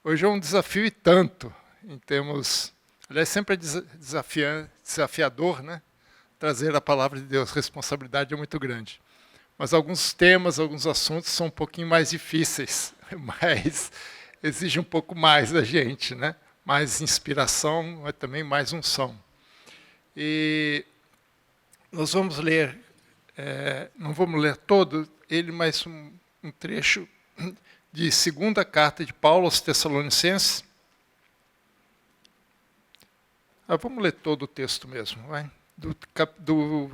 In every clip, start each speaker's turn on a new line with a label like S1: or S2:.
S1: Hoje é um desafio e tanto, em termos... Aliás, sempre é desafiador, né? Trazer a palavra de Deus, a responsabilidade é muito grande. Mas alguns temas, alguns assuntos são um pouquinho mais difíceis, mas exigem um pouco mais da gente, né? Mais inspiração, mas também mais unção. E nós vamos ler, não vamos ler todo ele, mas um trecho de segunda carta de Paulo aos Tessalonicenses. Vamos ler todo o texto mesmo, vai? Do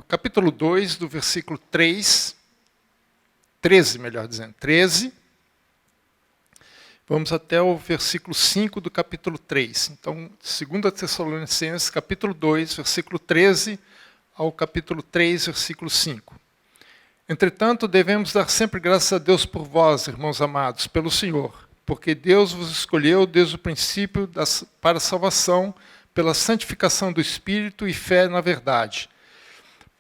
S1: capítulo 2, do versículo 13, melhor dizendo, 13, vamos até o versículo 5 do capítulo 3. Então, 2 Tessalonicenses, capítulo 2, versículo 13, ao capítulo 3, versículo 5. Entretanto, devemos dar sempre graças a Deus por vós, irmãos amados, pelo Senhor, porque Deus vos escolheu desde o princípio para a salvação, pela santificação do Espírito e fé na verdade,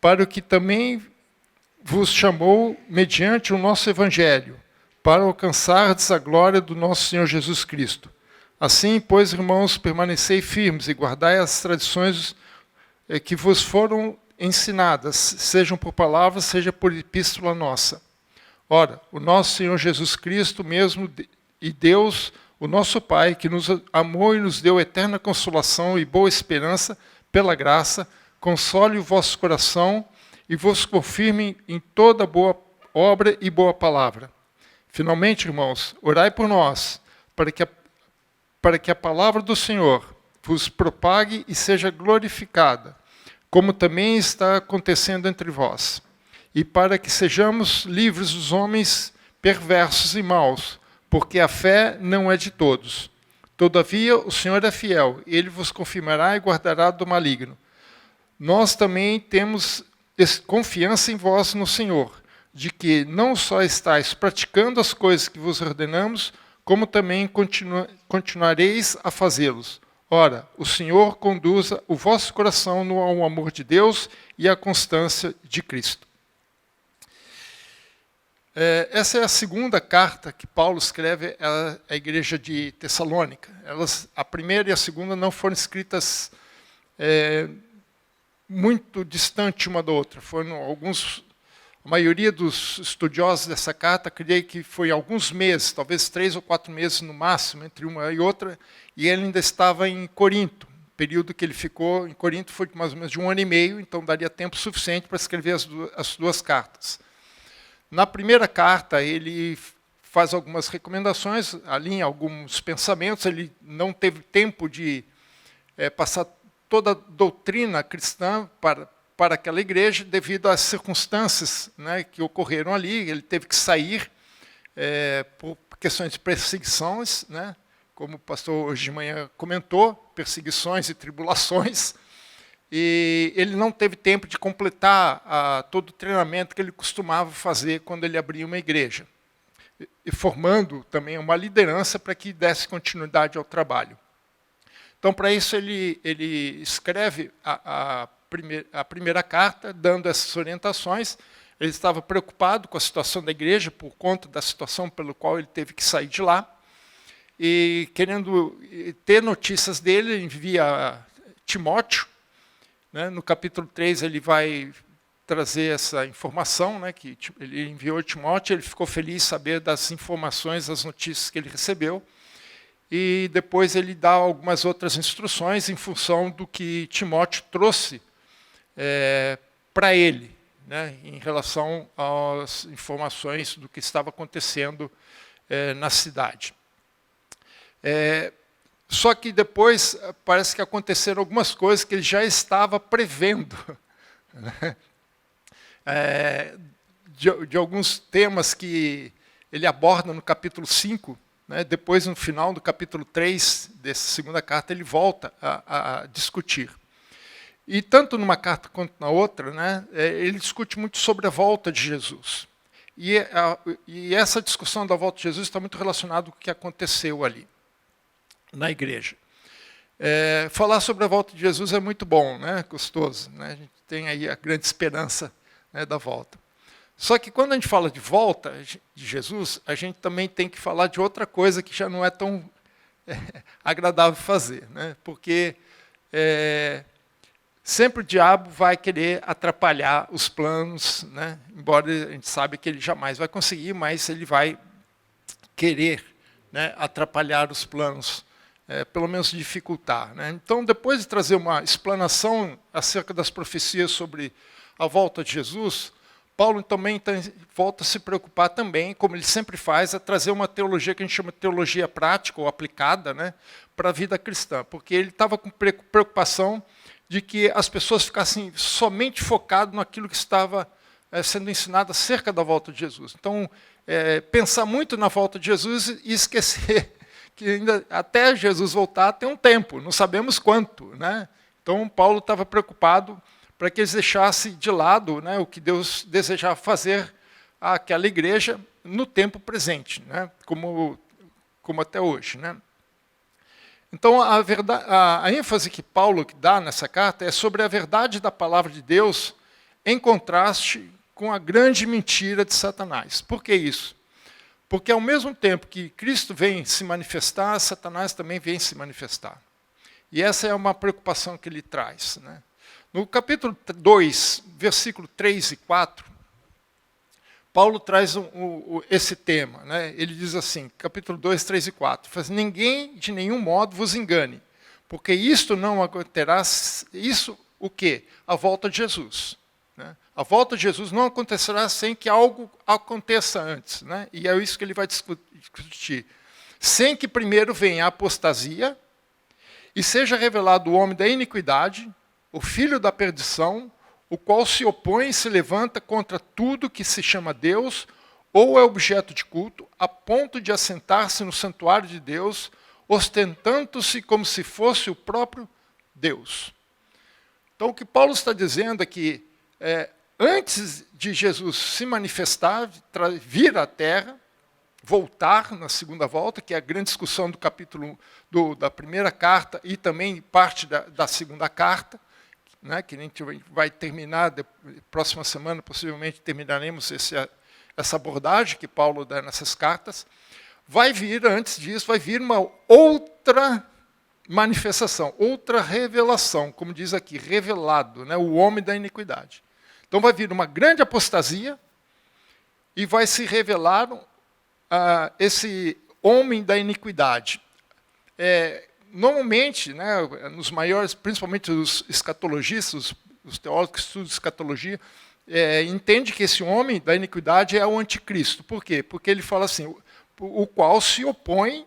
S1: para o que também vos chamou mediante o nosso Evangelho, para alcançardes a glória do nosso Senhor Jesus Cristo. Assim, pois, irmãos, permanecei firmes e guardai as tradições que vos foram ensinadas, sejam por palavras, seja por epístola nossa. Ora, o nosso Senhor Jesus Cristo mesmo e Deus, o nosso Pai, que nos amou e nos deu eterna consolação e boa esperança pela graça, console o vosso coração e vos confirme em toda boa obra e boa palavra. Finalmente, irmãos, orai por nós, para que a palavra do Senhor vos propague e seja glorificada, como também está acontecendo entre vós, e para que sejamos livres dos homens perversos e maus, porque a fé não é de todos. Todavia, o Senhor é fiel, ele vos confirmará e guardará do maligno. Nós também temos confiança em vós no Senhor, de que não só estáis praticando as coisas que vos ordenamos, como também continuareis a fazê-los. Ora, o Senhor conduza o vosso coração ao amor de Deus e à constância de Cristo. Essa é a segunda carta que Paulo escreve à igreja de Tessalônica. A primeira e a segunda não foram escritas muito distante uma da outra. A maioria dos estudiosos dessa carta creio que foi alguns meses, talvez 3 ou 4 meses no máximo, entre uma e outra, e ele ainda estava em Corinto. O período que ele ficou em Corinto foi mais ou menos de 1 ano e meio, então daria tempo suficiente para escrever as duas cartas. Na primeira carta, ele faz algumas recomendações, alinha alguns pensamentos, ele não teve tempo de passar toda a doutrina cristã para aquela igreja, devido às circunstâncias, né, que ocorreram ali. Ele teve que sair por questões de perseguições, né, como o pastor hoje de manhã comentou, perseguições e tribulações, e ele não teve tempo de completar todo o treinamento que ele costumava fazer quando ele abria uma igreja, e formando também uma liderança para que desse continuidade ao trabalho. Então, para isso, ele escreve a primeira carta, dando essas orientações. Ele estava preocupado com a situação da igreja, por conta da situação pela qual ele teve que sair de lá, e querendo ter notícias dele, ele envia Timóteo. Né? No capítulo 3, ele vai trazer essa informação, né, que ele enviou Timóteo, ele ficou feliz de saber das informações, das notícias que ele recebeu, e depois ele dá algumas outras instruções em função do que Timóteo trouxe para ele, né, em relação às informações do que estava acontecendo na cidade. Só que depois parece que aconteceram algumas coisas que ele já estava prevendo, né? De alguns temas que ele aborda no capítulo 5, né? Depois, no final do capítulo 3 dessa segunda carta, ele volta a discutir. E tanto numa carta quanto na outra, né, ele discute muito sobre a volta de Jesus. E essa discussão da volta de Jesus está muito relacionada com o que aconteceu ali, na igreja. Falar sobre a volta de Jesus é muito bom, né, gostoso. Né, a gente tem aí a grande esperança, né, da volta. Só que quando a gente fala de volta de Jesus, a gente também tem que falar de outra coisa que já não é tão agradável fazer, né? Porque sempre o diabo vai querer atrapalhar os planos, né? Embora a gente saiba que ele jamais vai conseguir, mas ele vai querer, né, atrapalhar os planos, pelo menos dificultar, né? Então, depois de trazer uma explanação acerca das profecias sobre a volta de Jesus, Paulo também volta a se preocupar também, como ele sempre faz, a trazer uma teologia que a gente chama de teologia prática ou aplicada, né, para a vida cristã, porque ele estava com preocupação de que as pessoas ficassem somente focadas naquilo que estava sendo ensinado acerca da volta de Jesus. Então, pensar muito na volta de Jesus e esquecer que ainda até Jesus voltar tem um tempo, não sabemos quanto, né? Então, Paulo estava preocupado para que eles deixassem de lado, né, o que Deus desejava fazer àquela igreja no tempo presente, né, como até hoje, né? Então, a ênfase que Paulo dá nessa carta é sobre a verdade da palavra de Deus em contraste com a grande mentira de Satanás. Por que isso? Porque ao mesmo tempo que Cristo vem se manifestar, Satanás também vem se manifestar. E essa é uma preocupação que ele traz, né? No capítulo 2, versículo 3 e 4, Paulo traz esse tema, né? Ele diz assim, capítulo 2, 3 e 4, faz, ninguém de nenhum modo vos engane, porque isto não acontecerá, isso o quê? A volta de Jesus. Né? A volta de Jesus não acontecerá sem que algo aconteça antes, né? E é isso que ele vai discutir. Sem que primeiro venha a apostasia e seja revelado o homem da iniquidade, o filho da perdição, o qual se opõe e se levanta contra tudo que se chama Deus ou é objeto de culto, a ponto de assentar-se no santuário de Deus, ostentando-se como se fosse o próprio Deus. Então, o que Paulo está dizendo é que, antes de Jesus se manifestar, vir à Terra, voltar na segunda volta, que é a grande discussão do capítulo da primeira carta e também parte da segunda carta, né, que a gente vai terminar, próxima semana possivelmente terminaremos essa abordagem que Paulo dá nessas cartas, vai vir, antes disso, vai vir uma outra manifestação, outra revelação, como diz aqui, revelado, né, o homem da iniquidade. Então vai vir uma grande apostasia e vai se revelar esse homem da iniquidade. Normalmente, né, nos maiores, principalmente os escatologistas, os teólogos que estudam escatologia, entende que esse homem da iniquidade é o anticristo. Por quê? Porque ele fala assim, o qual se opõe,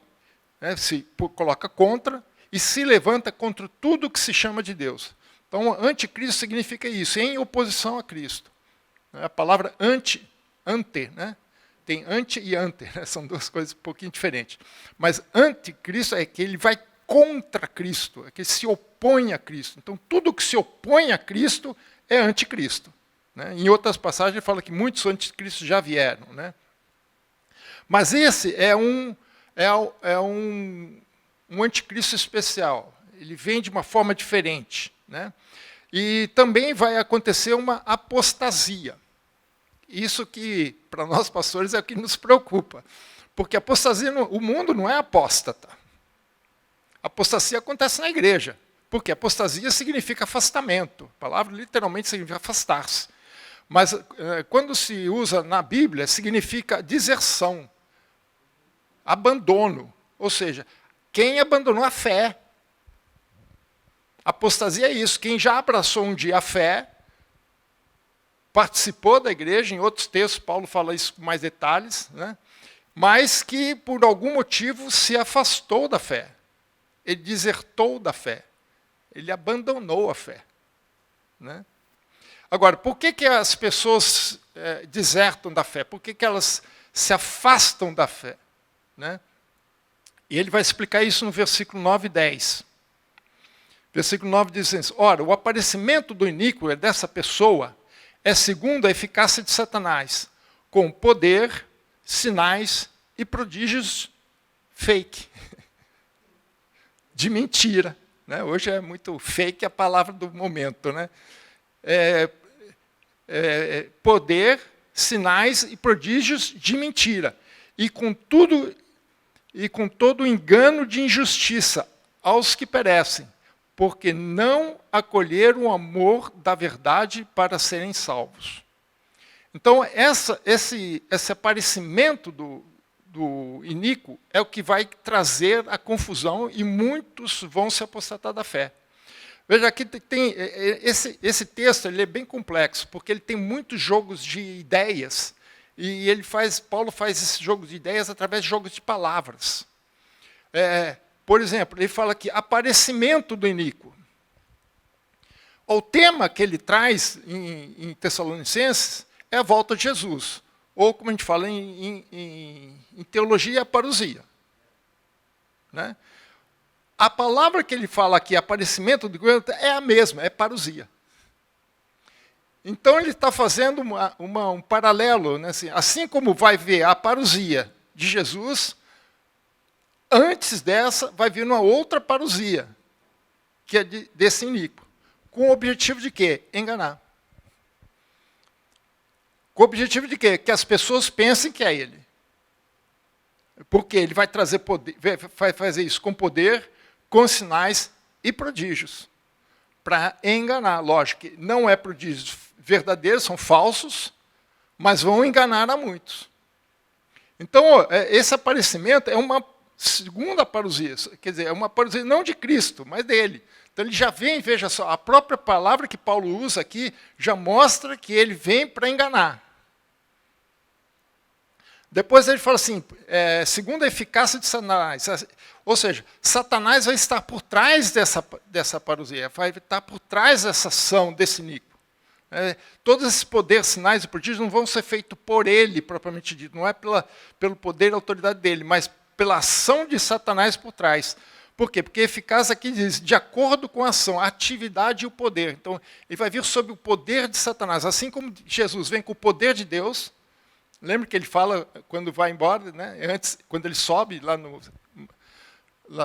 S1: né, se coloca contra e se levanta contra tudo que se chama de Deus. Então, anticristo significa isso, em oposição a Cristo. A palavra ante, né? Tem ante e ante, né? São duas coisas um pouquinho diferentes. Mas anticristo é que ele vai contra Cristo, é que ele se opõe a Cristo. Então, tudo que se opõe a Cristo é anticristo. Né? Em outras passagens, ele fala que muitos anticristos já vieram. Né? Mas esse é um anticristo especial. Ele vem de uma forma diferente. Né? E também vai acontecer uma apostasia. Isso que, para nós pastores, é o que nos preocupa. Porque apostasia, o mundo não é apóstata. Apostasia acontece na igreja. Porque apostasia significa afastamento. A palavra literalmente significa afastar-se. Mas quando se usa na Bíblia, significa deserção, abandono. Ou seja, quem abandonou a fé. Apostasia é isso. Quem já abraçou um dia a fé, participou da igreja, em outros textos Paulo fala isso com mais detalhes, né? Mas que por algum motivo se afastou da fé. Ele desertou da fé. Ele abandonou a fé. Né? Agora, por que as pessoas desertam da fé? Por que elas se afastam da fé? Né? E ele vai explicar isso no versículo 9 e 10. Versículo 9 diz assim, ora, o aparecimento do iníquo dessa pessoa é segundo a eficácia de Satanás, com poder, sinais e prodígios fake, de mentira. Né? Hoje é muito fake a palavra do momento. Né? Poder, sinais e prodígios de mentira. E com tudo e com todo engano de injustiça aos que perecem, porque não acolheram o amor da verdade para serem salvos. Então, esse aparecimento do iníquo é o que vai trazer a confusão e muitos vão se apostatar da fé. Veja, aqui tem esse texto, ele é bem complexo, porque ele tem muitos jogos de ideias, e Paulo faz esse jogo de ideias através de jogos de palavras. Por exemplo, ele fala aqui, aparecimento do iníquo. O tema que ele traz em Tessalonicenses é a volta de Jesus, ou como a gente fala em teologia, a parousia. Né? A palavra que ele fala aqui, aparecimento do iníquo, é a mesma, é parousia. Então ele está fazendo um paralelo, né? Assim como vai ver a parousia de Jesus, antes dessa vai vir uma outra parousia, que é desse iníquo. Com o objetivo de quê? Enganar. Com o objetivo de quê? Que as pessoas pensem que é ele. Porque ele vai trazer poder, vai fazer isso com poder, com sinais e prodígios. Para enganar. Lógico que não é prodígios verdadeiros, são falsos, mas vão enganar a muitos. Então, esse aparecimento é uma segunda parousia, quer dizer, é uma parousia não de Cristo, mas dele. Então ele já vem, veja só, a própria palavra que Paulo usa aqui já mostra que ele vem para enganar. Depois ele fala assim, segundo a eficácia de Satanás, ou seja, Satanás vai estar por trás dessa parousia, vai estar por trás dessa ação, desse iníquo. Todos esses poderes, sinais e prodígios não vão ser feitos por ele, propriamente dito, não é pelo poder e autoridade dele, mas pela ação de Satanás por trás. Por quê? Porque eficaz aqui diz, de acordo com a ação, a atividade e o poder. Então, ele vai vir sob o poder de Satanás. Assim como Jesus vem com o poder de Deus, lembra que ele fala, quando vai embora, né, antes, quando ele sobe lá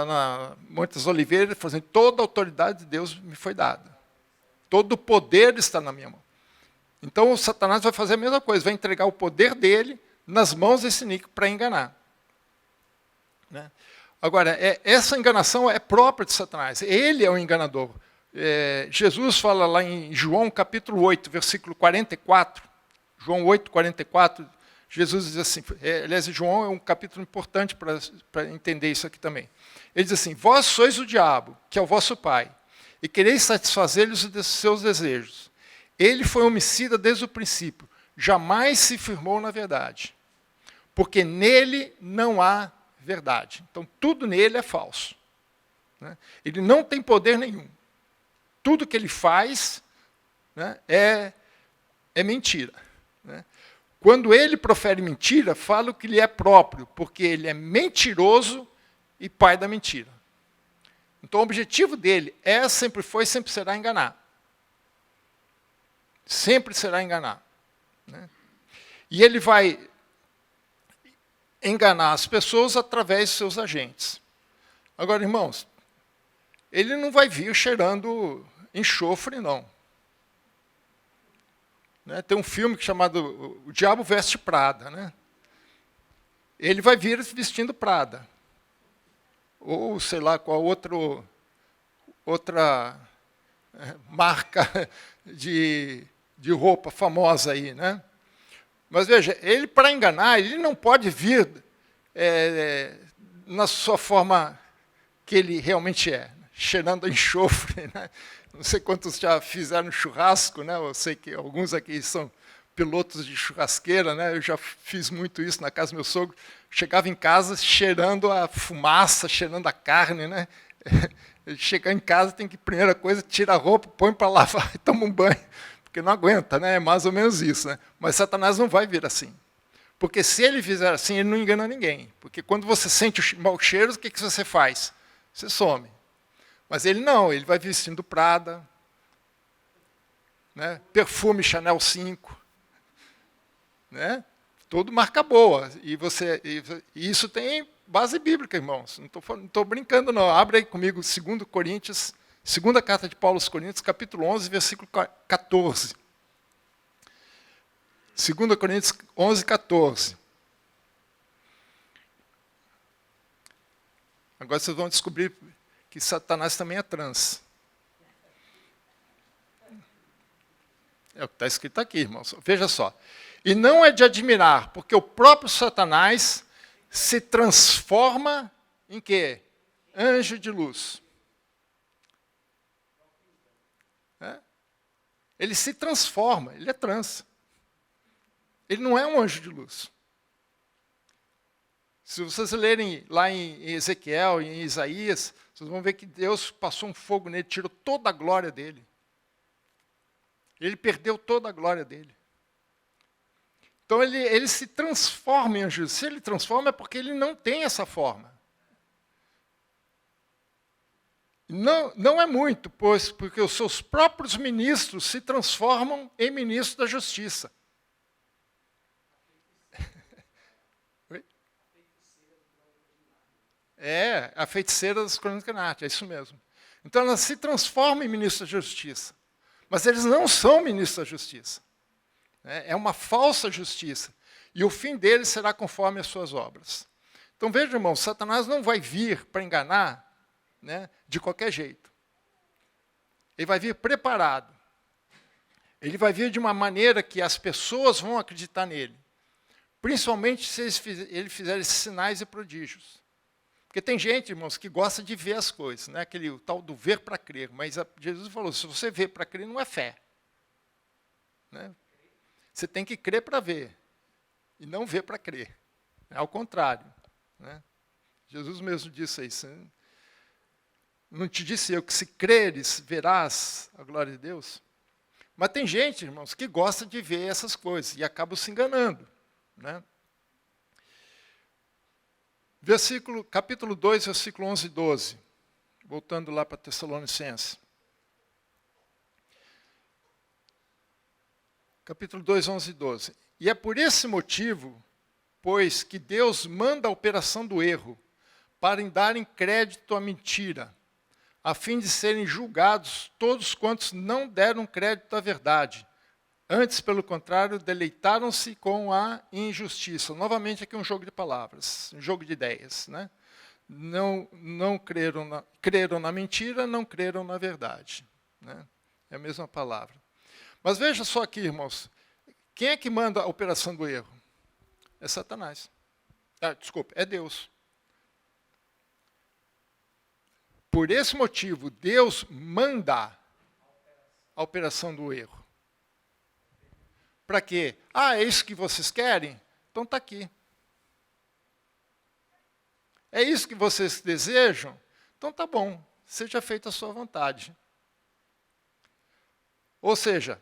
S1: na Monte das Oliveiras, ele fala assim, toda a autoridade de Deus me foi dada. Todo o poder está na minha mão. Então, o Satanás vai fazer a mesma coisa, vai entregar o poder dele nas mãos desse iníquo para enganar. Né? Agora, essa enganação é própria de Satanás. Ele é o enganador. Jesus fala lá em João capítulo 8, versículo 44. João 8, 44. Jesus diz assim, aliás, João é um capítulo importante para entender isso aqui também. Ele diz assim, vós sois o diabo, que é o vosso pai, e quereis satisfazer-lhes os seus desejos. Ele foi homicida desde o princípio, jamais se firmou na verdade, porque nele não há verdade. Então, tudo nele é falso. Né? Ele não tem poder nenhum. Tudo que ele faz, né, é mentira. Né? Quando ele profere mentira, fala que lhe é próprio, porque ele é mentiroso e pai da mentira. Então, o objetivo dele sempre foi, sempre será enganar. Sempre será enganar. Né? E ele vai enganar as pessoas através de seus agentes. Agora, irmãos, ele não vai vir cheirando enxofre, não. Né? Tem um filme chamado O Diabo Veste Prada. Né? Ele vai vir vestindo Prada. Ou, sei lá, qual outra marca de roupa famosa aí. Né? Mas veja, ele para enganar, ele não pode vir na sua forma que ele realmente é, cheirando a enxofre. Né? Não sei quantos já fizeram churrasco, né? Eu sei que alguns aqui são pilotos de churrasqueira, né? Eu já fiz muito isso na casa do meu sogro. Chegava em casa cheirando a fumaça, cheirando a carne. Né? Chegar em casa, tem que, primeira coisa, tira a roupa, põe para lavar e toma um banho. Porque não aguenta, né? É mais ou menos isso. Né? Mas Satanás não vai vir assim. Porque se ele fizer assim, ele não engana ninguém. Porque quando você sente o mau cheiro, o que você faz? Você some. Mas ele não, ele vai vestindo Prada, né? Perfume Chanel 5, né? Tudo marca boa. E isso tem base bíblica, irmãos. Não estou brincando, não. Abre aí comigo 2 Coríntios, segunda carta de Paulo aos Coríntios, capítulo 11, versículo 14. 2 Coríntios 11, 14. Agora vocês vão descobrir que Satanás também é trans. É o que está escrito aqui, irmãos. Veja só. E não é de admirar, porque o próprio Satanás se transforma em quê? Anjo de luz. Ele se transforma, ele é trans. Ele não é um anjo de luz. Se vocês lerem lá em Ezequiel, em Isaías, vocês vão ver que Deus passou um fogo nele, tirou toda a glória dele. Ele perdeu toda a glória dele. Então ele se transforma em anjo. Se ele transforma é porque ele não tem essa forma. Não é muito, pois porque os seus próprios ministros se transformam em ministros da justiça. É, a feiticeira das Crônicas de Nárnia, é isso mesmo. Então ela se transforma em ministro da justiça. Mas eles não são ministros da justiça. É uma falsa justiça. E o fim deles será conforme as suas obras. Então veja, irmão, Satanás não vai vir para enganar, né, de qualquer jeito. Ele vai vir preparado. Ele vai vir de uma maneira que as pessoas vão acreditar nele. Principalmente se ele fizer esses sinais e prodígios. Porque tem gente, irmãos, que gosta de ver as coisas, né? Aquele tal do ver para crer. Mas Jesus falou, se você vê para crer, não é fé. Né? Você tem que crer para ver. E não ver para crer. É ao contrário. Né? Jesus mesmo disse isso. Né? Não te disse eu que se creres, verás a glória de Deus? Mas tem gente, irmãos, que gosta de ver essas coisas e acaba se enganando. Né? Capítulo 2, versículo 11 e 12. Voltando lá para Tessalonicenses. Capítulo 2, 11 e 12. E é por esse motivo, pois, que Deus manda a operação do erro, para darem crédito à mentira, a fim de serem julgados todos quantos não deram crédito à verdade. Antes, pelo contrário, deleitaram-se com a injustiça. Novamente, aqui um jogo de palavras, um jogo de ideias. Né? Não creram na mentira, não creram na verdade. Né? É a mesma palavra. Mas veja só aqui, irmãos. Quem é que manda a operação do erro? É Satanás. Desculpa, é Deus. Por esse motivo, Deus manda a operação do erro. Para quê? É isso que vocês querem? Então está aqui. É isso que vocês desejam? Então tá bom, seja feita a sua vontade. Ou seja,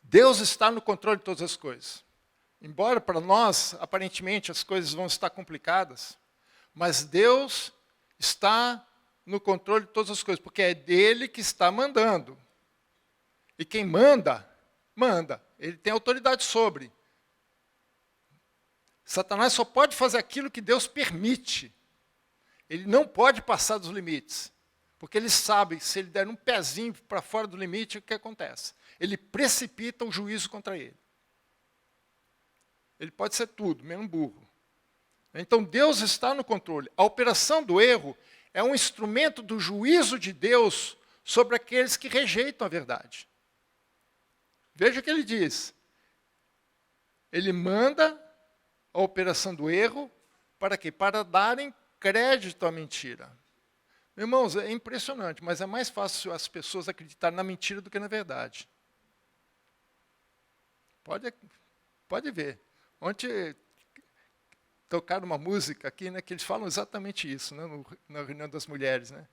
S1: Deus está no controle de todas as coisas. Embora para nós, aparentemente, as coisas vão estar complicadas, mas Deus está no controle de todas as coisas, porque é dele que está mandando. E quem manda, ele tem autoridade sobre. Satanás só pode fazer aquilo que Deus permite. Ele não pode passar dos limites. Porque ele sabe que se ele der um pezinho para fora do limite, o que acontece? Ele precipita o juízo contra ele. Ele pode ser tudo, menos burro. Então Deus está no controle. A operação do erro é um instrumento do juízo de Deus sobre aqueles que rejeitam a verdade. Veja o que ele diz. Ele manda a operação do erro para quê? Para darem crédito à mentira. Irmãos, é impressionante, mas é mais fácil as pessoas acreditarem na mentira do que na verdade. Pode ver. Ontem tocaram uma música aqui, né, que eles falam exatamente isso, né, na reunião das mulheres. Né?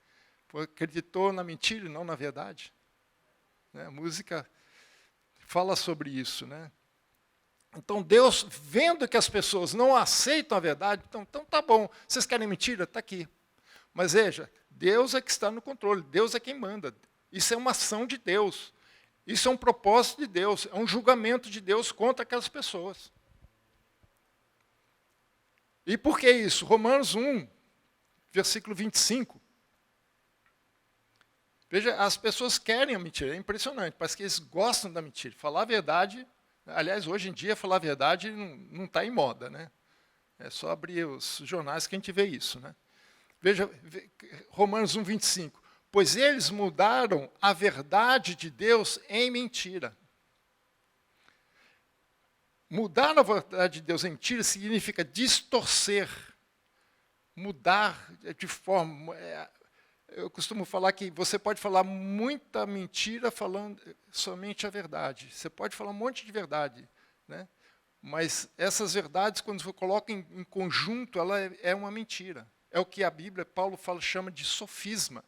S1: Acreditou na mentira e não na verdade. Né? A música fala sobre isso. Né? Então Deus, vendo que as pessoas não aceitam a verdade, então tá bom, vocês querem mentira? Está aqui. Mas veja, Deus é que está no controle, Deus é quem manda. Isso é uma ação de Deus. Isso é um propósito de Deus, é um julgamento de Deus contra aquelas pessoas. E por que isso? Romanos 1, versículo 25. Veja, as pessoas querem a mentira, é impressionante, parece que eles gostam da mentira. Falar a verdade, aliás, hoje em dia, falar a verdade não está em moda. Né? É só abrir os jornais que a gente vê isso. Né? Veja, Romanos 1, 25. Pois eles mudaram a verdade de Deus em mentira. Mudar a verdade de Deus em mentira significa distorcer, mudar de forma... Eu costumo falar que você pode falar muita mentira falando somente a verdade. Você pode falar um monte de verdade, né? Mas essas verdades, quando você coloca em conjunto, ela é uma mentira. É o que a Bíblia, Paulo chama de sofisma.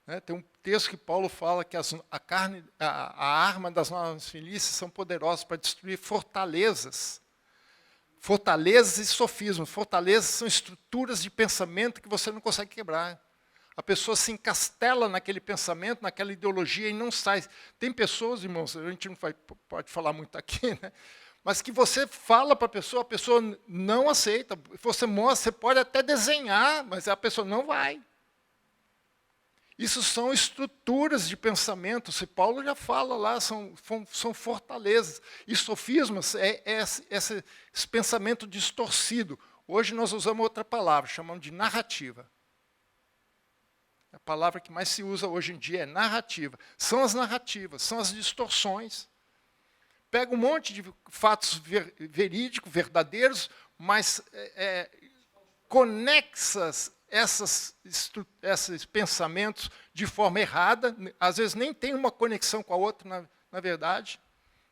S1: Né? Tem um texto que Paulo fala que a arma das nossas milícias são poderosas para destruir fortalezas. Fortalezas e sofismas. Fortalezas são estruturas de pensamento que você não consegue quebrar. A pessoa se encastela naquele pensamento, naquela ideologia e não sai. Tem pessoas, irmãos, a gente não pode falar muito aqui, né? Mas que você fala para a pessoa não aceita. Você mostra, você pode até desenhar, mas a pessoa não vai. Isso são estruturas de pensamento. Se Paulo já fala lá, são fortalezas. E sofismas é esse pensamento distorcido. Hoje nós usamos outra palavra, chamamos de narrativa. A palavra que mais se usa hoje em dia é narrativa. São as narrativas, são as distorções. Pega um monte de fatos verídicos, verdadeiros, mas conexas esses pensamentos de forma errada. Às vezes nem tem uma conexão com a outra, na verdade.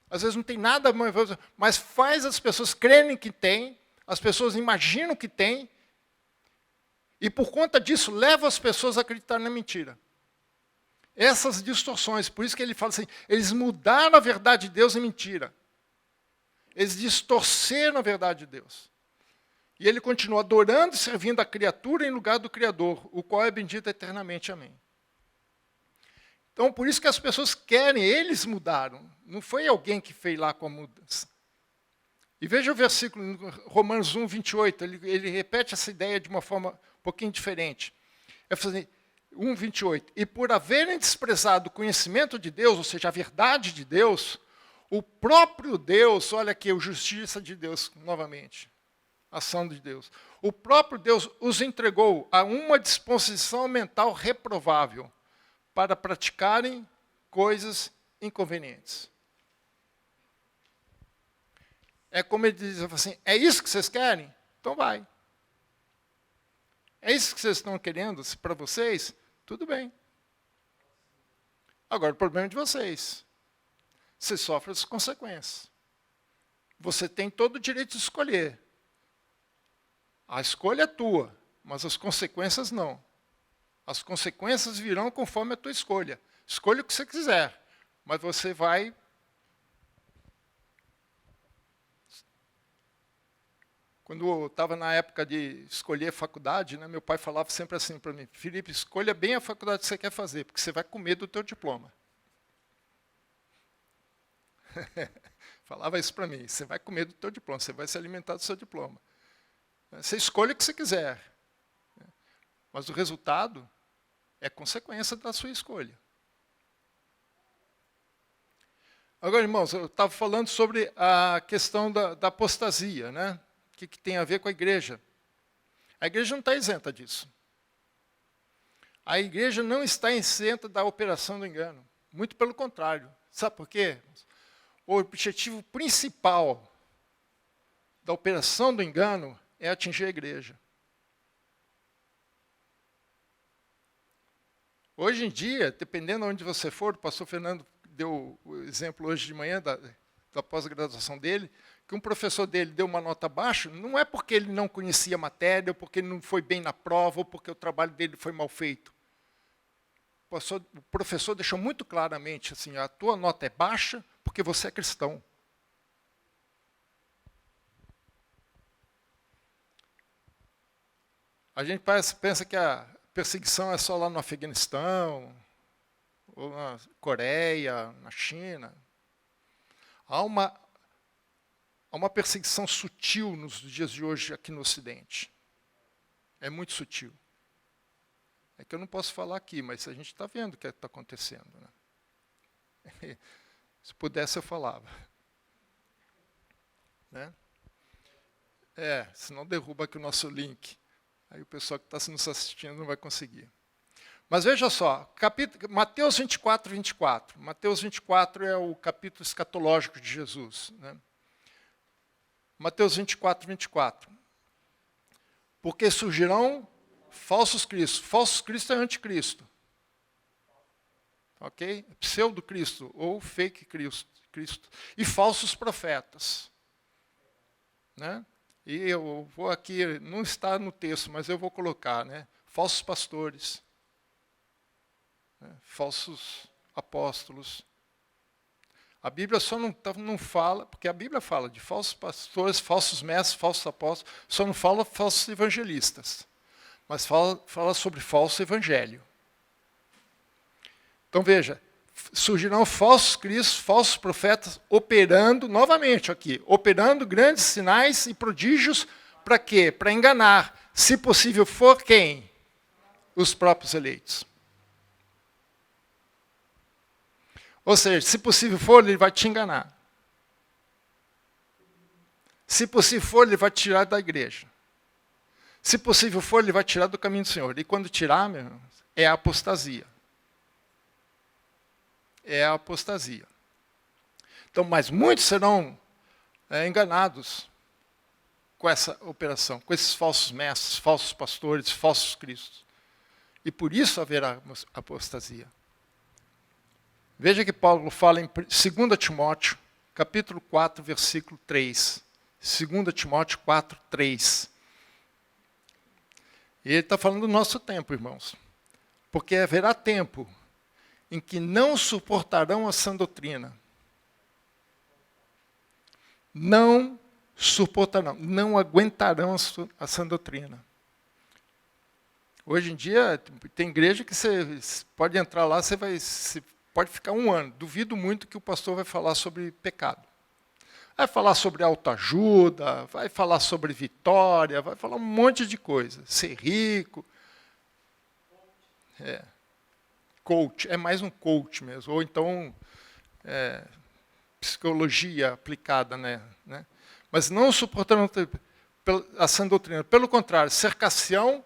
S1: Às vezes não tem nada, mas faz as pessoas crerem que tem, as pessoas imaginam que tem, e por conta disso leva as pessoas a acreditar na mentira. Essas distorções, por isso que ele fala assim, eles mudaram a verdade de Deus em mentira. Eles distorceram a verdade de Deus. E ele continua adorando e servindo a criatura em lugar do Criador, o qual é bendito eternamente. Amém. Então, por isso que as pessoas querem, eles mudaram. Não foi alguém que fez lá com a mudança. E veja o versículo, Romanos 1, 28, ele repete essa ideia de uma forma um pouquinho diferente. É assim, 1, 28. E por haverem desprezado o conhecimento de Deus, ou seja, a verdade de Deus, o próprio Deus, olha aqui, a justiça de Deus, novamente, a ação de Deus. O próprio Deus os entregou a uma disposição mental reprovável para praticarem coisas inconvenientes. É como ele diz assim, é isso que vocês querem? Então vai. É isso que vocês estão querendo para vocês? Tudo bem. Agora, o problema é de vocês. Você sofre as consequências. Você tem todo o direito de escolher. A escolha é tua, mas as consequências não. As consequências virão conforme a tua escolha. Escolha o que você quiser, mas você vai... Quando eu estava na época de escolher faculdade, né, meu pai falava sempre assim para mim, Felipe, escolha bem a faculdade que você quer fazer, porque você vai comer do teu diploma. Falava isso para mim, você vai comer do teu diploma, você vai se alimentar do seu diploma. Você escolhe o que você quiser, mas o resultado é consequência da sua escolha. Agora, irmãos, eu estava falando sobre a questão da apostasia, né? O que tem a ver com a igreja. A igreja não está isenta disso. A igreja não está isenta da operação do engano. Muito pelo contrário. Sabe por quê? O objetivo principal da operação do engano é atingir a igreja. Hoje em dia, dependendo de onde você for, o pastor Fernando deu o exemplo hoje de manhã da pós-graduação dele, que um professor dele deu uma nota baixa, não é porque ele não conhecia a matéria, ou porque ele não foi bem na prova, ou porque o trabalho dele foi mal feito. O professor deixou muito claramente assim, a tua nota é baixa porque você é cristão. A gente pensa que a perseguição é só lá no Afeganistão, ou na Coreia, na China. Há uma perseguição sutil nos dias de hoje aqui no Ocidente. É muito sutil. É que eu não posso falar aqui, mas a gente está vendo o que está acontecendo. Né? Se pudesse, eu falava. Né? Senão derruba aqui o nosso link. Aí o pessoal que está nos assistindo não vai conseguir. Mas veja só, Mateus 24, 24. Mateus 24 é o capítulo escatológico de Jesus. Né? Mateus 24, 24. Porque surgirão falsos cristos. Falsos cristos é anticristo. Ok? Pseudo-cristo ou fake Cristo. E falsos profetas. Né? E eu vou aqui, não está no texto, mas eu vou colocar, né? Falsos pastores. Né? Falsos apóstolos. A Bíblia só não fala, porque a Bíblia fala de falsos pastores, falsos mestres, falsos apóstolos, só não fala falsos evangelistas, mas fala sobre falso evangelho. Então veja, surgirão falsos cristos, falsos profetas, operando, novamente aqui, operando grandes sinais e prodígios, para quê? Para enganar, se possível for quem? Os próprios eleitos. Ou seja, se possível for, ele vai te enganar. Se possível for, ele vai te tirar da igreja. Se possível for, ele vai tirar do caminho do Senhor. E quando tirar, meu irmão, é a apostasia. É a apostasia. Então, mas muitos serão enganados com essa operação, com esses falsos mestres, falsos pastores, falsos cristos. E por isso haverá apostasia. Veja que Paulo fala em 2 Timóteo, capítulo 4, versículo 3. 2 Timóteo 4, 3. E ele está falando do nosso tempo, irmãos. Porque haverá tempo em que não suportarão a sã doutrina. Não suportarão, não aguentarão a sã doutrina. Hoje em dia, tem igreja que você pode entrar lá, você pode ficar um ano. Duvido muito que o pastor vai falar sobre pecado. Vai falar sobre autoajuda, vai falar sobre vitória, vai falar um monte de coisa. Ser rico. Coach, é mais um coach mesmo. Ou então, psicologia aplicada, né? Mas não suportando a sã doutrina. Pelo contrário, cercação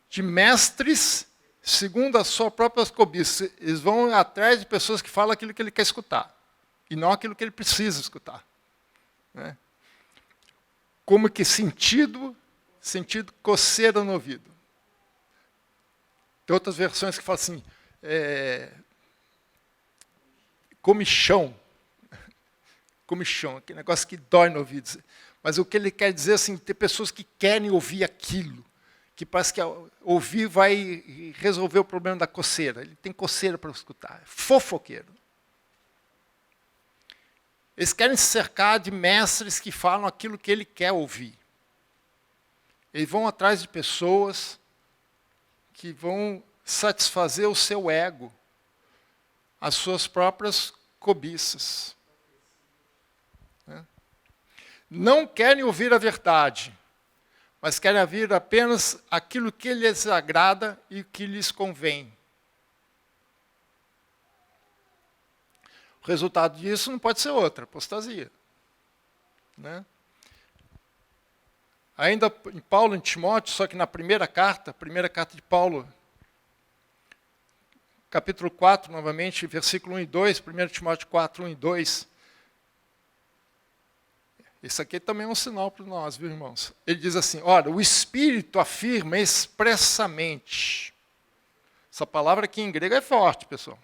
S1: de mestres segundo a sua própria cobiça. Eles vão atrás de pessoas que falam aquilo que ele quer escutar, e não aquilo que ele precisa escutar. Né? Como que sentido coceira no ouvido. Tem outras versões que falam assim, comichão. Comichão, aquele negócio que dói no ouvido. Mas o que ele quer dizer, assim, tem pessoas que querem ouvir aquilo, que parece que ouvir vai resolver o problema da coceira. Ele tem coceira para escutar. Fofoqueiro. Eles querem se cercar de mestres que falam aquilo que ele quer ouvir. Eles vão atrás de pessoas que vão satisfazer o seu ego, as suas próprias cobiças. Não querem ouvir a verdade, mas querem ouvir apenas aquilo que lhes agrada e que lhes convém. O resultado disso não pode ser outra, apostasia. Né? Ainda em Paulo, em Timóteo, só que na primeira carta de Paulo, capítulo 4, novamente, versículo 1 e 2, 1 Timóteo 4, 1 e 2. Isso aqui também é um sinal para nós, viu, irmãos? Ele diz assim, olha, o Espírito afirma expressamente. Essa palavra aqui em grego é forte, pessoal.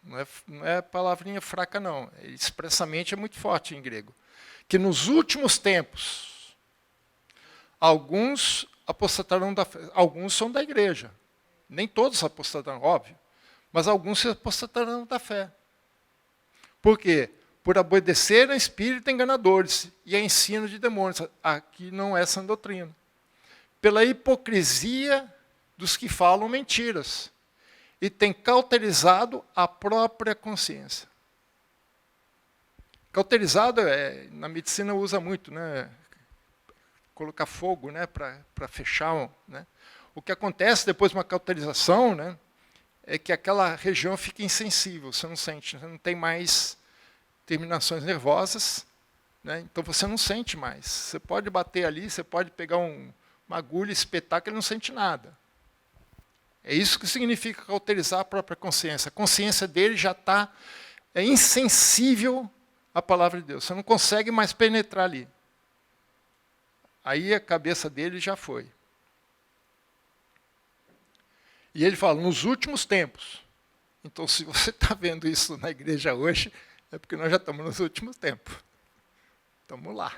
S1: Não é palavrinha fraca, não. Expressamente é muito forte em grego. Que nos últimos tempos, alguns apostatarão da fé. Alguns são da igreja. Nem todos apostatarão, óbvio. Mas alguns se apostatarão da fé. Por quê? Por obedecer a espírito enganadores e a ensino de demônios. Aqui não é sã doutrina. Pela hipocrisia dos que falam mentiras. E tem cauterizado a própria consciência. Cauterizado, na medicina usa muito, né? Colocar fogo, né? Para fechar. Né? O que acontece depois de uma cauterização, né? É que aquela região fica insensível, você não sente, você não tem mais terminações nervosas, né? Então você não sente mais. Você pode bater ali, você pode pegar um uma agulha, espetar, que ele não sente nada. É isso que significa cauterizar a própria consciência. A consciência dele já está insensível à palavra de Deus. Você não consegue mais penetrar ali. Aí a cabeça dele já foi. E ele fala, nos últimos tempos. Então, se você está vendo isso na igreja hoje, é porque nós já estamos nos últimos tempos. Estamos lá.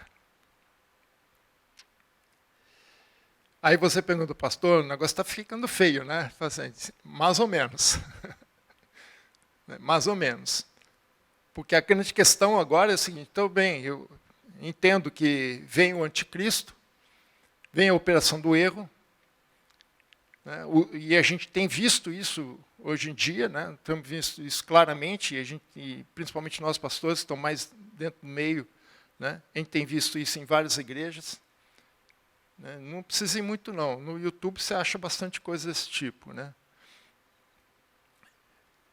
S1: Aí você pergunta, pastor, o negócio está ficando feio, né? Assim, mais ou menos. Mais ou menos. Porque a grande questão agora é a seguinte, então, bem, eu entendo que vem o anticristo, vem a operação do erro, né? E a gente tem visto isso hoje em dia, né? Temos visto isso claramente, e principalmente nós pastores que estão mais dentro do meio, né? A gente tem visto isso em várias igrejas. Né? Não precisa ir muito, não. No YouTube você acha bastante coisa desse tipo. Né?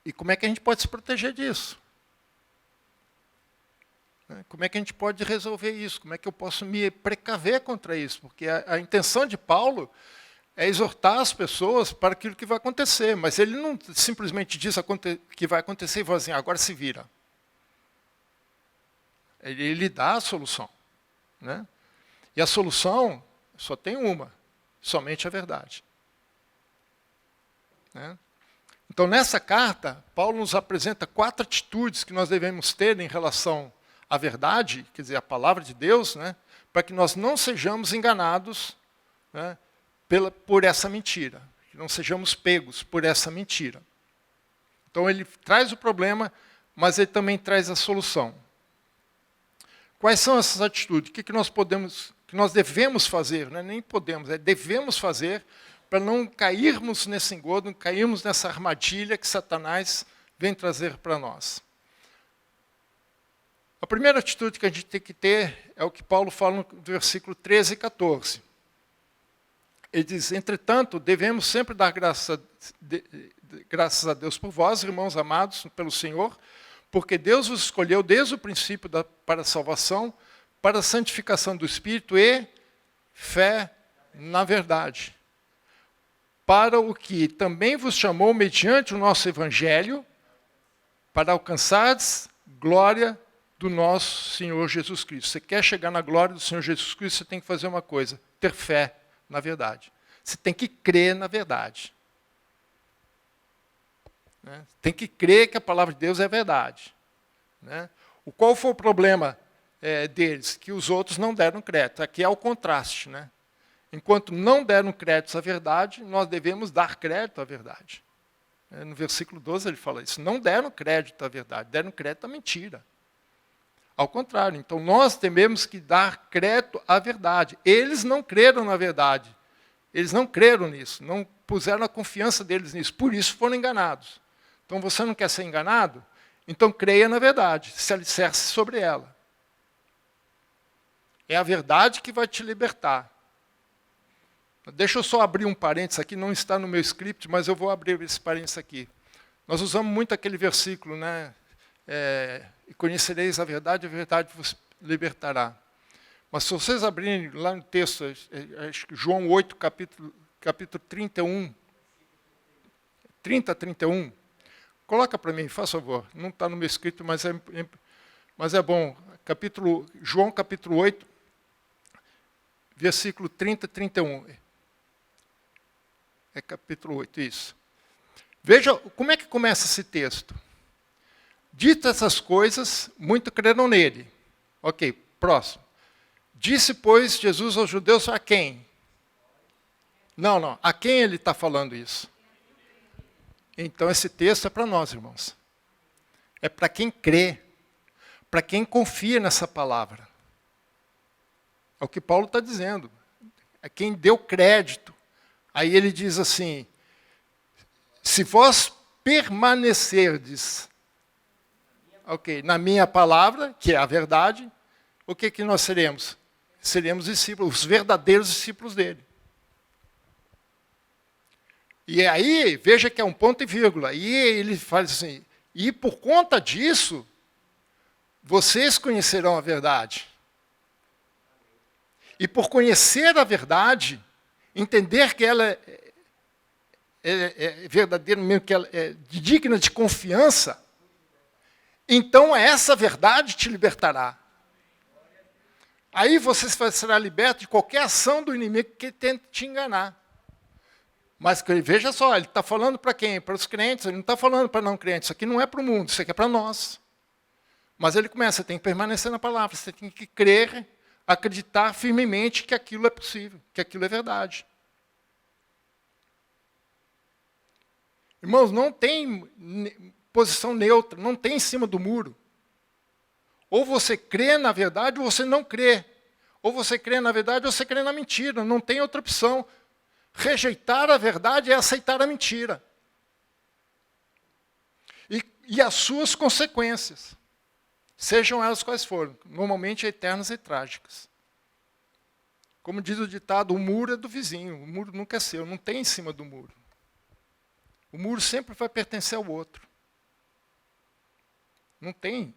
S1: E como é que a gente pode se proteger disso? Como é que a gente pode resolver isso? Como é que eu posso me precaver contra isso? Porque a intenção de Paulo é exortar as pessoas para aquilo que vai acontecer, mas ele não simplesmente diz que vai acontecer e fala assim, agora se vira. Ele dá a solução. Né? E a solução só tem uma, somente a verdade. Né? Então, nessa carta, Paulo nos apresenta 4 atitudes que nós devemos ter em relação à verdade, quer dizer, a palavra de Deus, né, para que nós não sejamos enganados, né, por essa mentira, que não sejamos pegos por essa mentira. Então, ele traz o problema, mas ele também traz a solução. Quais são essas atitudes? O que nós devemos fazer? Né? Nem podemos, devemos fazer para não cairmos nesse engodo, não cairmos nessa armadilha que Satanás vem trazer para nós. A primeira atitude que a gente tem que ter é o que Paulo fala no versículo 13 e 14. Ele diz, entretanto, devemos sempre dar graças a Deus por vós, irmãos amados pelo Senhor, porque Deus vos escolheu desde o princípio para a salvação, para a santificação do Espírito e fé na verdade. Para o que também vos chamou mediante o nosso Evangelho, para alcançardes glória do nosso Senhor Jesus Cristo. Você quer chegar na glória do Senhor Jesus Cristo, você tem que fazer uma coisa, ter fé na verdade. Você tem que crer na verdade. Né? Tem que crer que a palavra de Deus é verdade. Né? Qual foi o problema deles? Que os outros não deram crédito. Aqui é o contraste. Né? Enquanto não deram crédito à verdade, nós devemos dar crédito à verdade. No versículo 12 ele fala isso. Não deram crédito à verdade, deram crédito à mentira. Ao contrário, então nós temos que dar crédito à verdade. Eles não creram na verdade. Eles não creram nisso, não puseram a confiança deles nisso, por isso foram enganados. Então você não quer ser enganado? Então creia na verdade, se alicerce sobre ela. É a verdade que vai te libertar. Deixa eu só abrir um parênteses aqui, não está no meu script, mas eu vou abrir esse parênteses aqui. Nós usamos muito aquele versículo, né? E conhecereis a verdade vos libertará. Mas se vocês abrirem lá no texto, acho que João 8, capítulo 31, 30 a 31, coloca para mim, faz favor. Não está no meu escrito, mas é bom. João capítulo 8, versículo 30 a 31. É capítulo 8, isso. Veja como é que começa esse texto. Dito essas coisas, muito creram nele. Ok, próximo. Disse, pois, Jesus aos judeus a quem? Não. A quem ele está falando isso? Então, esse texto é para nós, irmãos. É para quem crê. Para quem confia nessa palavra. É o que Paulo está dizendo. É quem deu crédito. Aí ele diz assim, se vós permanecerdes na minha palavra, que é a verdade, o que nós seremos? Seremos discípulos, os verdadeiros discípulos dele. E aí, veja que é um ponto e vírgula. E ele faz assim, e por conta disso, vocês conhecerão a verdade. E por conhecer a verdade, entender que ela é verdadeira, mesmo que ela é digna de confiança, então essa verdade te libertará. Aí você será liberto de qualquer ação do inimigo que tente te enganar. Mas veja só, ele está falando para quem? Para os crentes, ele não está falando para não crentes. Isso aqui não é para o mundo, isso aqui é para nós. Mas ele começa, você tem que permanecer na palavra, você tem que crer, acreditar firmemente que aquilo é possível, que aquilo é verdade. Irmãos, não tem posição neutra, não tem em cima do muro. Ou você crê na verdade ou você não crê. Ou você crê na verdade ou você crê na mentira. Não tem outra opção. Rejeitar a verdade é aceitar a mentira. E as suas consequências, sejam elas quais forem, normalmente eternas e trágicas. Como diz o ditado, o muro é do vizinho, o muro nunca é seu, não tem em cima do muro. O muro sempre vai pertencer ao outro. Não tem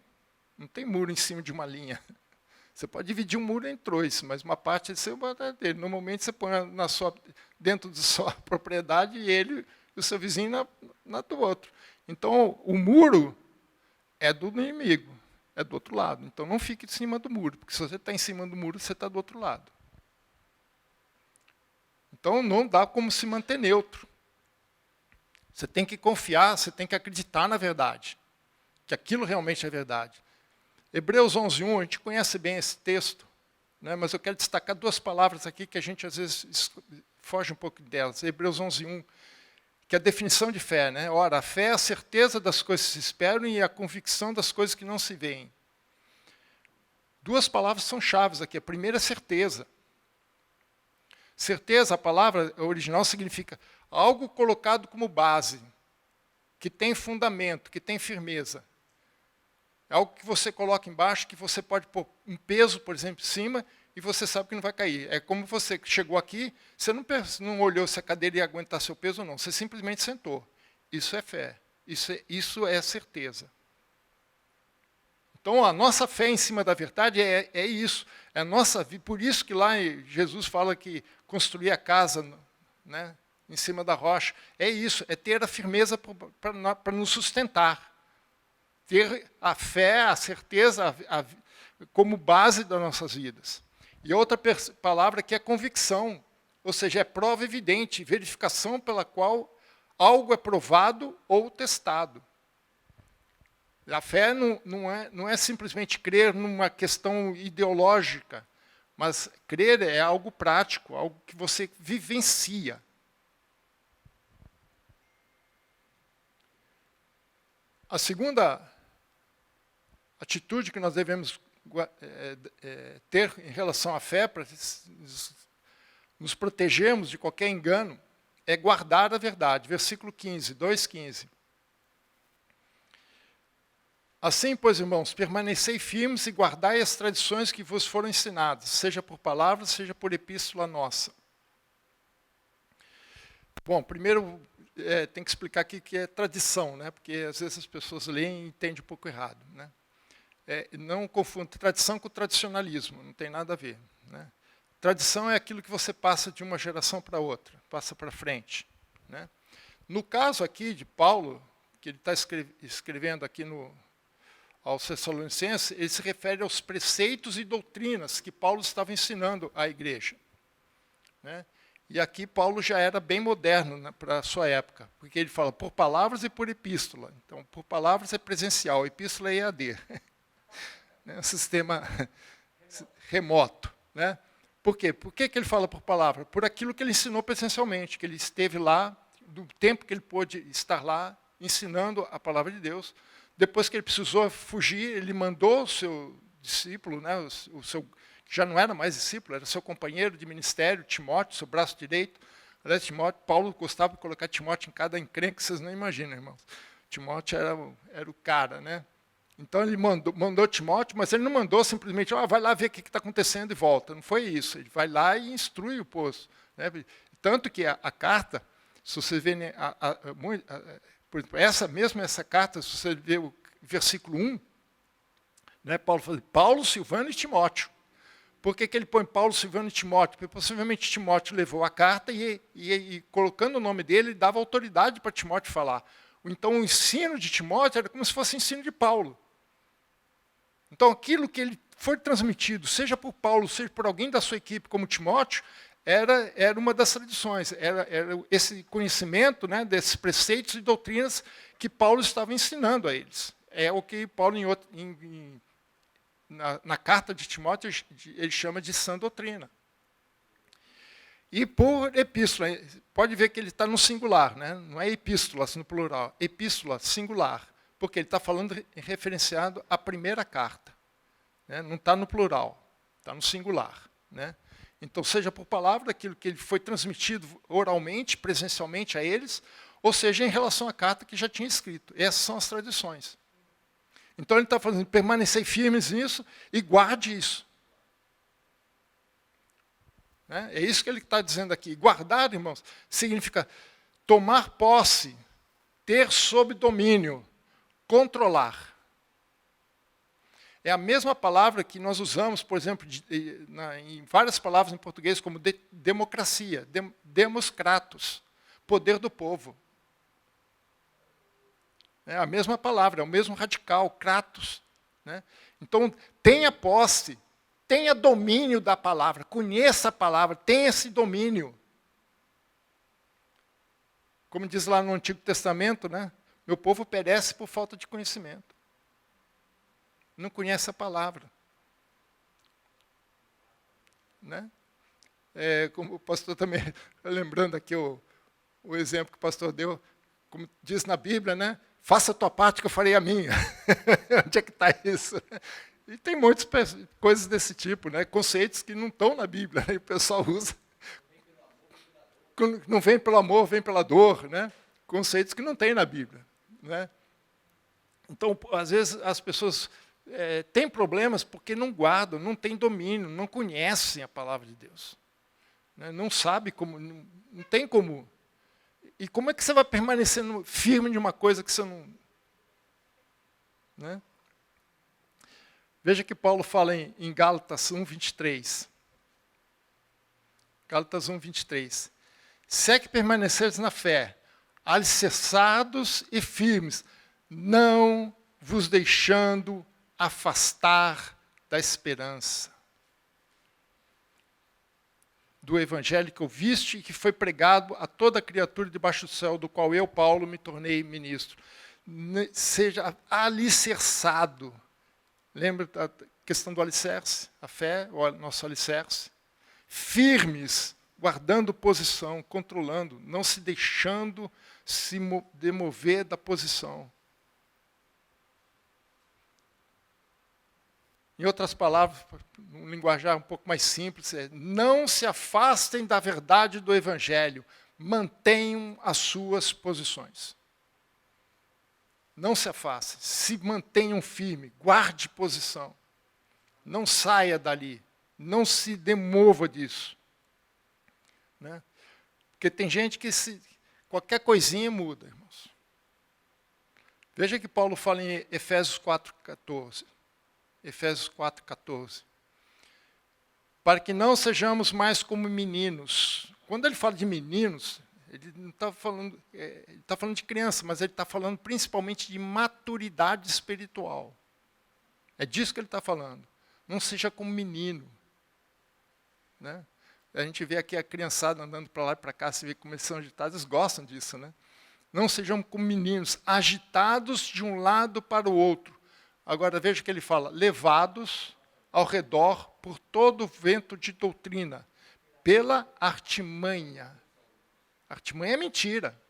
S1: muro em cima de uma linha. Você pode dividir um muro em dois, mas uma parte é seu, outra é dele. Normalmente você põe dentro da sua propriedade e ele e o seu vizinho na do outro. Então, o muro é do inimigo, é do outro lado. Então, não fique em cima do muro, porque se você está em cima do muro, você está do outro lado. Então, não dá como se manter neutro. Você tem que confiar, você tem que acreditar na verdade, que aquilo realmente é verdade. Hebreus 11:1, a gente conhece bem esse texto, né, mas eu quero destacar duas palavras aqui que a gente às vezes foge um pouco delas. Hebreus 11:1, que é a definição de fé. Né? Ora, a fé é a certeza das coisas que se esperam e a convicção das coisas que não se veem. Duas palavras são chaves aqui. A primeira é certeza. Certeza, a palavra original significa algo colocado como base, que tem fundamento, que tem firmeza. É algo que você coloca embaixo, que você pode pôr um peso, por exemplo, em cima, e você sabe que não vai cair. É como você chegou aqui, você não olhou se a cadeira ia aguentar seu peso ou não, você simplesmente sentou. Isso é fé, isso é certeza. Então, a nossa fé em cima da verdade é isso. É a nossa, por isso que lá Jesus fala que construir a casa, né, em cima da rocha, é isso, é ter a firmeza para nos sustentar. Ter a fé, a certeza como base das nossas vidas. E outra palavra que é convicção, ou seja, é prova evidente, verificação pela qual algo é provado ou testado. A fé não é simplesmente crer numa questão ideológica, mas crer é algo prático, algo que você vivencia. A segunda atitude que nós devemos ter em relação à fé, para nos protegermos de qualquer engano, é guardar a verdade. Versículo 15, 2:15. Assim, pois, irmãos, permanecei firmes e guardai as tradições que vos foram ensinadas, seja por palavras, seja por epístola nossa. Bom, primeiro tem que explicar aqui que é tradição, né? Porque às vezes as pessoas leem e entendem um pouco errado. Né? Não confunda tradição com tradicionalismo, não tem nada a ver. Né? Tradição é aquilo que você passa de uma geração para outra, passa para frente. Né? No caso aqui de Paulo, que ele está escrevendo aqui aos Tessalonicenses, ele se refere aos preceitos e doutrinas que Paulo estava ensinando à igreja. Né? E aqui Paulo já era bem moderno, né, para a sua época, porque ele fala por palavras e por epístola. Então, por palavras é presencial, epístola é EAD. É um sistema remoto. Né? Por quê? Por que ele fala por palavra? Por aquilo que ele ensinou presencialmente, que ele esteve lá, do tempo que ele pôde estar lá, ensinando a palavra de Deus. Depois que ele precisou fugir, ele mandou o seu discípulo, né, o seu, que já não era mais discípulo, era seu companheiro de ministério, Timóteo, seu braço direito. Aliás, Timóteo, Paulo gostava de colocar Timóteo em cada encrenca, vocês não imaginam, irmãos. Timóteo era o cara. Né? Então, ele mandou Timóteo, mas ele não mandou simplesmente, vai lá ver o que está acontecendo e volta. Não foi isso. Ele vai lá e instrui o povo. Né? Tanto que a carta, se você vê por exemplo, essa carta, se você vê o versículo 1, né, Paulo fala, Paulo, Silvano e Timóteo. Por que ele põe Paulo, Silvano e Timóteo? Porque possivelmente Timóteo levou a carta e colocando o nome dele, ele dava autoridade para Timóteo falar. Então, o ensino de Timóteo era como se fosse o ensino de Paulo. Então, aquilo que ele foi transmitido, seja por Paulo, seja por alguém da sua equipe, como Timóteo, era uma das tradições, era esse conhecimento, né, desses preceitos e doutrinas que Paulo estava ensinando a eles. É o que Paulo, na carta de Timóteo, ele chama de sã doutrina. E por epístola, pode ver que ele está no singular, né? Não é epístola no plural, epístola singular, porque ele está falando referenciado à primeira carta. Né? Não está no plural, está no singular. Né? Então, seja por palavra, aquilo que ele foi transmitido oralmente, presencialmente a eles, ou seja, em relação à carta que já tinha escrito. Essas são as tradições. Então, ele está falando, permanecer firmes nisso e guarde isso. Né? É isso que ele está dizendo aqui. Guardar, irmãos, significa tomar posse, ter sob domínio, controlar. É a mesma palavra que nós usamos, por exemplo, em várias palavras em português, como democracia, demos kratos, poder do povo. É a mesma palavra, é o mesmo radical, kratos. Né? Então, tenha posse, tenha domínio da palavra, conheça a palavra, tenha esse domínio. Como diz lá no Antigo Testamento, né? Meu povo perece por falta de conhecimento. Não conhece a palavra. Né? Como o pastor também, lembrando aqui o exemplo que o pastor deu, como diz na Bíblia, né? Faça a tua parte que eu farei a minha. Onde é que está isso? E tem muitas coisas desse tipo, né? Conceitos que não estão na Bíblia, né? E o pessoal usa. Não vem pelo amor, vem pela dor. Né? Conceitos que não tem na Bíblia. Né? Então, às vezes, as pessoas têm problemas porque não guardam, não têm domínio, não conhecem a palavra de Deus. Né? Não sabe como, não tem como. E como é que você vai permanecer firme de uma coisa que você não... Né? Veja que Paulo fala em Gálatas 1:23. Gálatas 1:23. Se é que permaneceres na fé, alicerçados e firmes, não vos deixando afastar da esperança do evangelho que ouviste e que foi pregado a toda criatura debaixo do céu, do qual eu, Paulo, me tornei ministro. Seja alicerçado. Lembra da questão do alicerce? A fé, o nosso alicerce. Firmes, guardando posição, controlando, não se deixando se demover da posição. Em outras palavras, um linguajar um pouco mais simples, não se afastem da verdade do Evangelho, mantenham as suas posições. Não se afastem, se mantenham firmes, guarde posição. Não saia dali, não se demova disso. Né? Porque tem gente que qualquer coisinha muda, irmãos. Veja que Paulo fala em Efésios 4:14. Efésios 4:14. Para que não sejamos mais como meninos. Quando ele fala de meninos, ele não está falando, ele está falando de criança, mas ele está falando principalmente de maturidade espiritual. É disso que ele está falando. Não seja como menino. Né? A gente vê aqui a criançada andando para lá e para cá, se vê como eles são agitados, eles gostam disso. Né? Não sejam como meninos, agitados de um lado para o outro. Agora veja que ele fala, levados ao redor por todo o vento de doutrina, pela artimanha. Artimanha é mentira.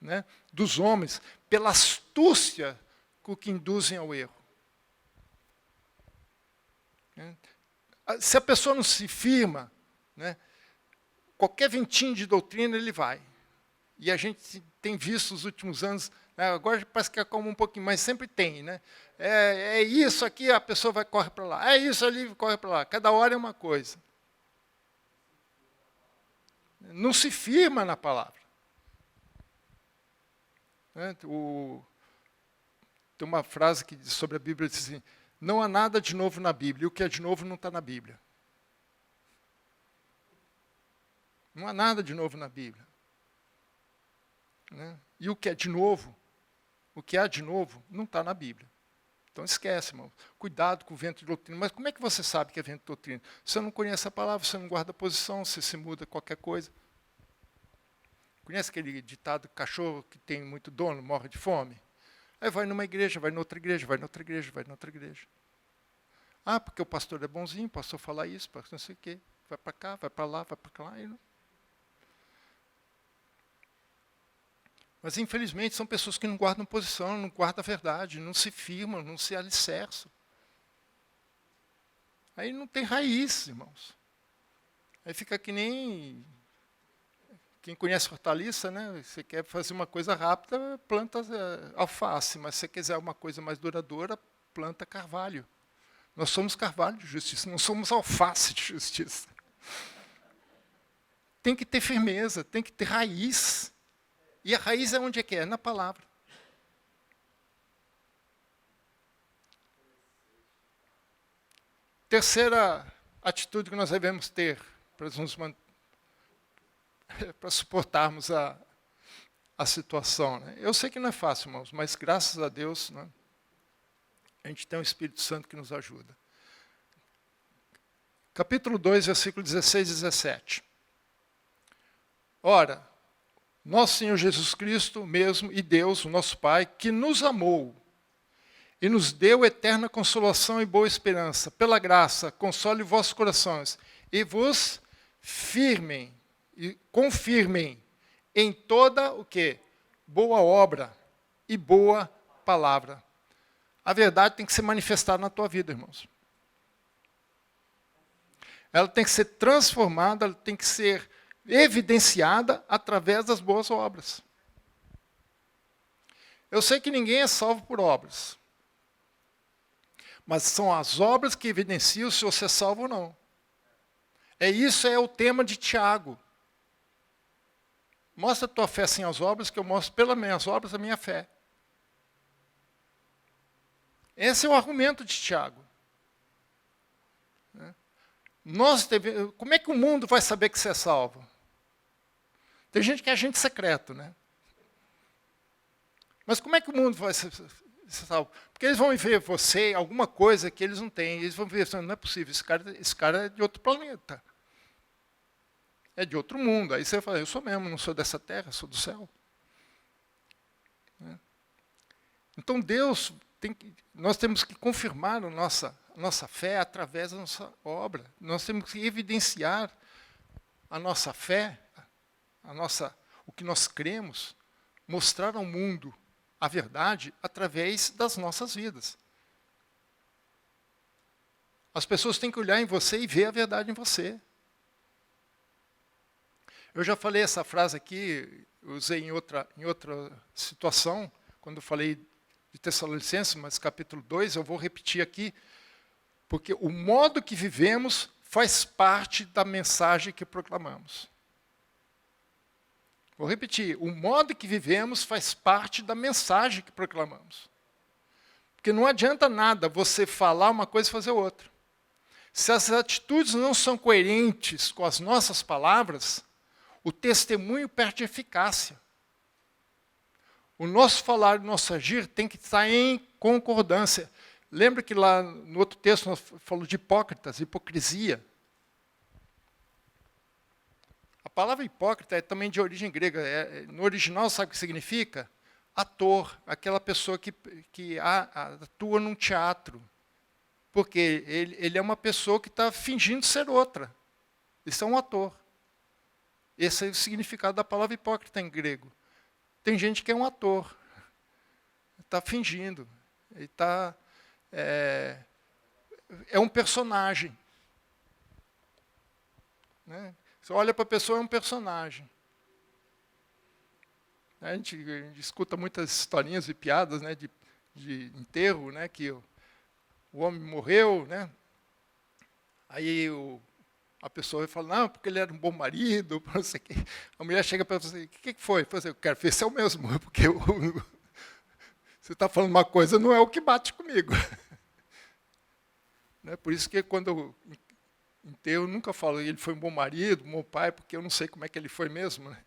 S1: Né? Dos homens, pela astúcia com que induzem ao erro. Se a pessoa não se firma, né, qualquer ventinho de doutrina ele vai. E a gente tem visto nos últimos anos, né, agora parece que acalma um pouquinho, mas sempre tem. Né? É isso aqui, a pessoa corre para lá. É isso ali, corre para lá. Cada hora é uma coisa. Não se firma na palavra. Né? Tem uma frase que sobre a Bíblia diz assim, Não há nada de novo na Bíblia. E o que é de novo não está na Bíblia. Não há nada de novo na Bíblia. Né? E o que é de novo, o que há de novo, não está na Bíblia. Então esquece, irmão. Cuidado com o vento de doutrina. Mas como é que você sabe que é vento de doutrina? Você não conhece a palavra, você não guarda a posição, você se muda qualquer coisa. Conhece aquele ditado, cachorro que tem muito dono, morre de fome? Aí vai numa igreja, vai noutra igreja, vai noutra igreja, vai noutra igreja. Ah, porque o pastor é bonzinho, o pastor fala isso, o pastor não sei o quê. Vai para cá, vai para lá, vai para lá. E não. Mas, infelizmente, são pessoas que não guardam posição, não guardam a verdade, não se firmam, não se alicerçam. Aí não tem raiz, irmãos. Aí fica que nem... Quem conhece hortaliça, né? Você quer fazer uma coisa rápida, planta alface. Mas se você quiser uma coisa mais duradoura, planta carvalho. Nós somos carvalho de justiça, não somos alface de justiça. Tem que ter firmeza, tem que ter raiz. E a raiz é onde é que é? Na palavra. Terceira atitude que nós devemos ter para suportarmos a situação. Né? Eu sei que não é fácil, irmãos, mas graças a Deus, né, a gente tem o Espírito Santo que nos ajuda. Capítulo 2, versículo 16 e 17. Ora, nosso Senhor Jesus Cristo mesmo e Deus, o nosso Pai, que nos amou e nos deu eterna consolação e boa esperança, pela graça, console vossos corações e vos firmem e confirmem em toda o quê? Boa obra e boa palavra. A verdade tem que ser manifestada na tua vida, irmãos. Ela tem que ser transformada, ela tem que ser evidenciada através das boas obras. Eu sei que ninguém é salvo por obras. Mas são as obras que evidenciam se você é salvo ou não. Isso é o tema de Tiago. Mostra a tua fé sem as obras, que eu mostro pelas minhas obras a minha fé. Esse é o argumento de Tiago. Como é que o mundo vai saber que você é salvo? Tem gente que é agente secreto, né? Mas como é que o mundo vai ser salvo? Porque eles vão ver você, alguma coisa que eles não têm. Eles vão ver, não é possível, esse cara é de outro planeta. É de outro mundo. Aí você fala, eu sou mesmo, não sou dessa terra, sou do céu. Então nós temos que confirmar a nossa fé através da nossa obra. Nós temos que evidenciar a nossa fé, o que nós cremos, mostrar ao mundo a verdade através das nossas vidas. As pessoas têm que olhar em você e ver a verdade em você. Eu já falei essa frase aqui, usei em outra situação, quando eu falei de Tessalonicenses, mas capítulo 2, eu vou repetir aqui, porque o modo que vivemos faz parte da mensagem que proclamamos. Vou repetir, o modo que vivemos faz parte da mensagem que proclamamos. Porque não adianta nada você falar uma coisa e fazer outra. Se as atitudes não são coerentes com as nossas palavras, o testemunho perde eficácia. O nosso falar e o nosso agir tem que estar em concordância. Lembra que lá no outro texto nós falamos de hipócritas, hipocrisia. A palavra hipócrita é também de origem grega. No original, sabe o que significa? Ator, aquela pessoa que atua num teatro. Porque ele é uma pessoa que está fingindo ser outra. Isso é um ator. Esse é o significado da palavra hipócrita em grego. Tem gente que é um ator. Está fingindo. Ele é um personagem. Né? Você olha para a pessoa, é um personagem. A gente escuta muitas historinhas e piadas, né, de enterro, né, que o homem morreu, né? Aí a pessoa fala, não, porque ele era um bom marido, não sei o quê. A mulher chega para você, o que foi? Eu quero ver se é o mesmo, porque você está falando uma coisa, não é o que bate comigo. Né? Por isso que quando eu enterro, eu nunca falo ele foi um bom marido, um bom pai, porque eu não sei como é que ele foi mesmo. Né?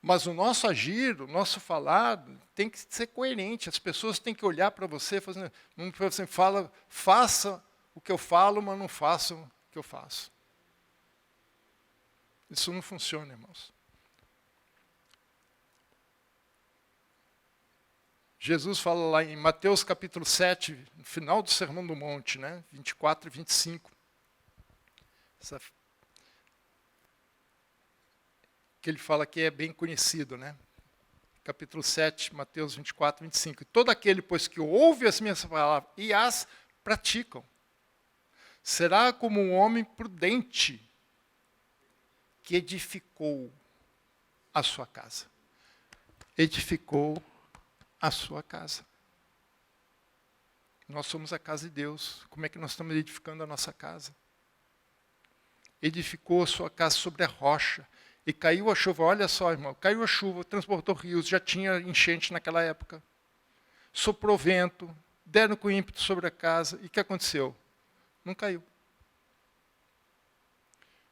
S1: Mas o nosso agir, o nosso falar, tem que ser coerente. As pessoas têm que olhar para você, fazendo, não você fala, faça o que eu falo, mas não façam o que eu faço. Isso não funciona, irmãos. Jesus fala lá em Mateus capítulo 7, no final do Sermão do Monte, né, 24 e 25. Que ele fala que é bem conhecido, né? Capítulo 7, Mateus 24, 25. E todo aquele, pois, que ouve as minhas palavras e as praticam, será como um homem prudente que edificou a sua casa. Edificou a sua casa. Nós somos a casa de Deus. Como é que nós estamos edificando a nossa casa? Edificou a sua casa sobre a rocha. E caiu a chuva, olha só, irmão, caiu a chuva, transportou rios, já tinha enchente naquela época. Soprou vento, deram com ímpeto sobre a casa, e o que aconteceu? Não caiu.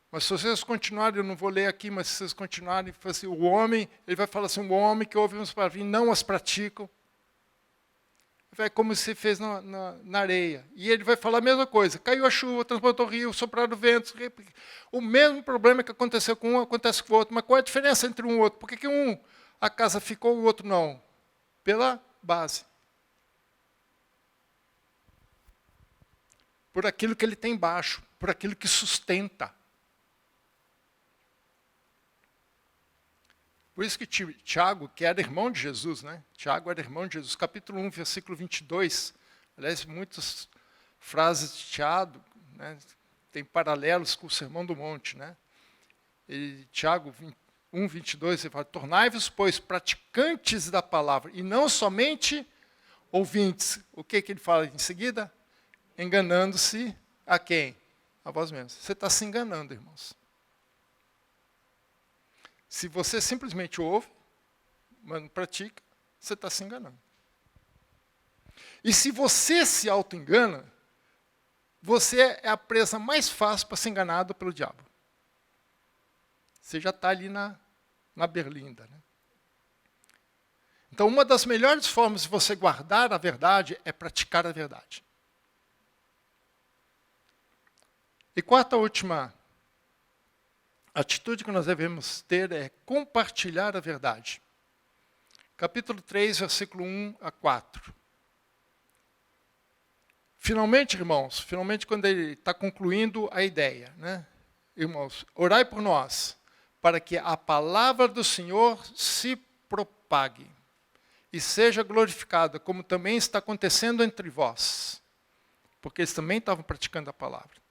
S1: Mas se vocês continuarem, eu não vou ler aqui, mas se vocês continuarem, assim, o homem, ele vai falar assim, o homem que ouve umas palavras e não as praticam, é como se fez na areia. E ele vai falar a mesma coisa. Caiu a chuva, transportou o rio, sopraram ventos. O mesmo problema que aconteceu com um, acontece com o outro. Mas qual é a diferença entre um e o outro? Por que a casa ficou e o outro não? Pela base. Por aquilo que ele tem embaixo. Por aquilo que sustenta. Por isso que Tiago, que era irmão de Jesus, né? Tiago era irmão de Jesus. Capítulo 1, versículo 22. Aliás, muitas frases de Tiago, né, tem paralelos com o Sermão do Monte. Né? Tiago 1, 22, ele fala, tornai-vos, pois, praticantes da palavra, e não somente ouvintes. O que ele fala em seguida? Enganando-se a quem? A vós mesmos. Você está se enganando, irmãos. Se você simplesmente ouve, mas não pratica, você está se enganando. E se você se auto-engana, você é a presa mais fácil para ser enganado pelo diabo. Você já está ali na berlinda. Né? Então, uma das melhores formas de você guardar a verdade é praticar a verdade. E quarta última a atitude que nós devemos ter é compartilhar a verdade. Capítulo 3, versículo 1 a 4. Finalmente, irmãos, quando ele está concluindo a ideia, né? Irmãos, orai por nós, para que a palavra do Senhor se propague e seja glorificada, como também está acontecendo entre vós, porque eles também estavam praticando a palavra.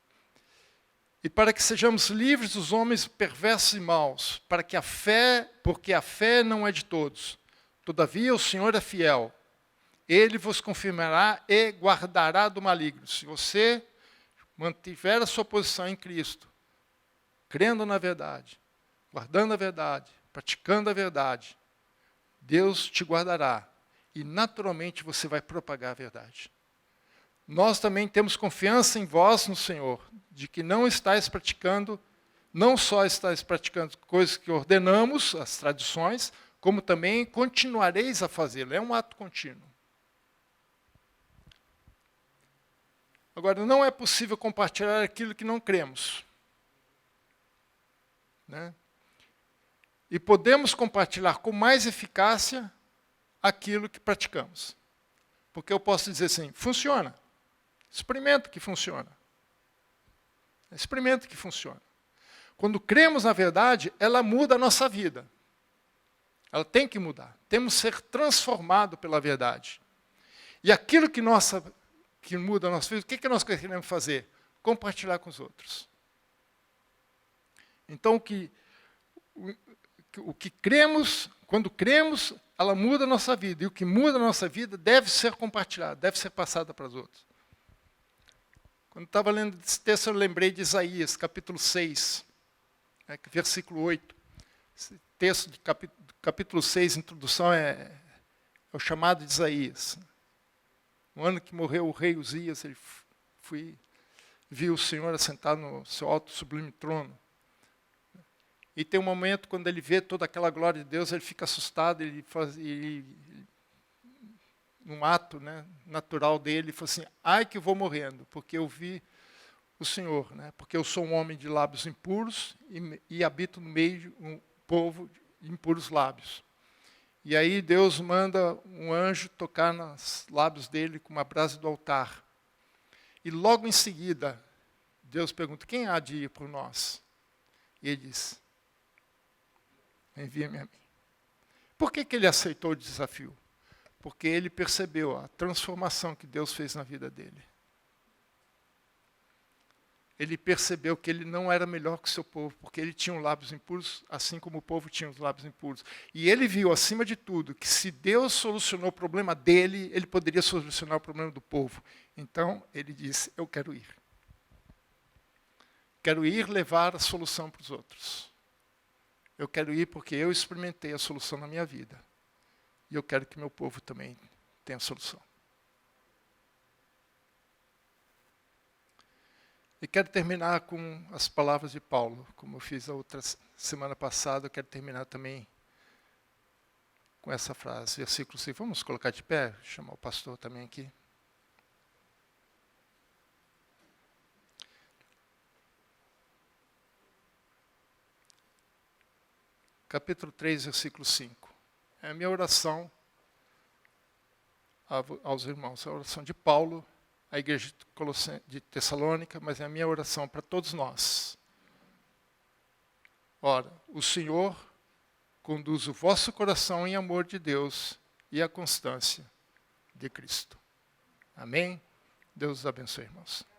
S1: E para que sejamos livres dos homens perversos e maus, porque a fé não é de todos. Todavia o Senhor é fiel. Ele vos confirmará e guardará do maligno. Se você mantiver a sua posição em Cristo, crendo na verdade, guardando a verdade, praticando a verdade, Deus te guardará. E naturalmente você vai propagar a verdade. Nós também temos confiança em vós, no Senhor, de que não só estáis praticando coisas que ordenamos, as tradições, como também continuareis a fazê-lo. É um ato contínuo. Agora, não é possível compartilhar aquilo que não cremos. Né? E podemos compartilhar com mais eficácia aquilo que praticamos. Porque eu posso dizer assim, funciona. Experimenta que funciona. Experimenta que funciona. Quando cremos na verdade, ela muda a nossa vida. Ela tem que mudar. Temos que ser transformados pela verdade. E aquilo que muda a nossa vida, o que nós queremos fazer? Compartilhar com os outros. Então, o que cremos, quando cremos, ela muda a nossa vida. E o que muda a nossa vida deve ser compartilhado, deve ser passado para os outros. Quando estava lendo esse texto, eu lembrei de Isaías, capítulo 6, versículo 8. Esse texto de capítulo 6, introdução, é o chamado de Isaías. No ano que morreu o rei Uzias, ele viu o Senhor assentado no seu alto sublime trono. E tem um momento quando ele vê toda aquela glória de Deus, ele fica assustado, num ato, né, natural dele, ele fala assim, ai que eu vou morrendo, porque eu vi o Senhor, né, porque eu sou um homem de lábios impuros e habito no meio de um povo de impuros lábios. E aí Deus manda um anjo tocar nos lábios dele com uma brasa do altar. E logo em seguida, Deus pergunta, quem há de ir por nós? E ele diz, envia-me a mim. Por que ele aceitou o desafio? Porque ele percebeu a transformação que Deus fez na vida dele. Ele percebeu que ele não era melhor que o seu povo, porque ele tinha os lábios impuros, assim como o povo tinha os lábios impuros. E ele viu, acima de tudo, que se Deus solucionou o problema dele, ele poderia solucionar o problema do povo. Então, ele disse, eu quero ir. Quero ir levar a solução para os outros. Eu quero ir porque eu experimentei a solução na minha vida. E eu quero que meu povo também tenha a solução. E quero terminar com as palavras de Paulo, como eu fiz a outra semana passada, eu quero terminar também com essa frase, versículo 6. Vamos colocar de pé, chamar o pastor também aqui. Capítulo 3, versículo 5. É a minha oração aos irmãos, a oração de Paulo, a igreja de Tessalônica, mas é a minha oração para todos nós. Ora, o Senhor conduz o vosso coração em amor de Deus e a constância de Cristo. Amém? Deus os abençoe, irmãos.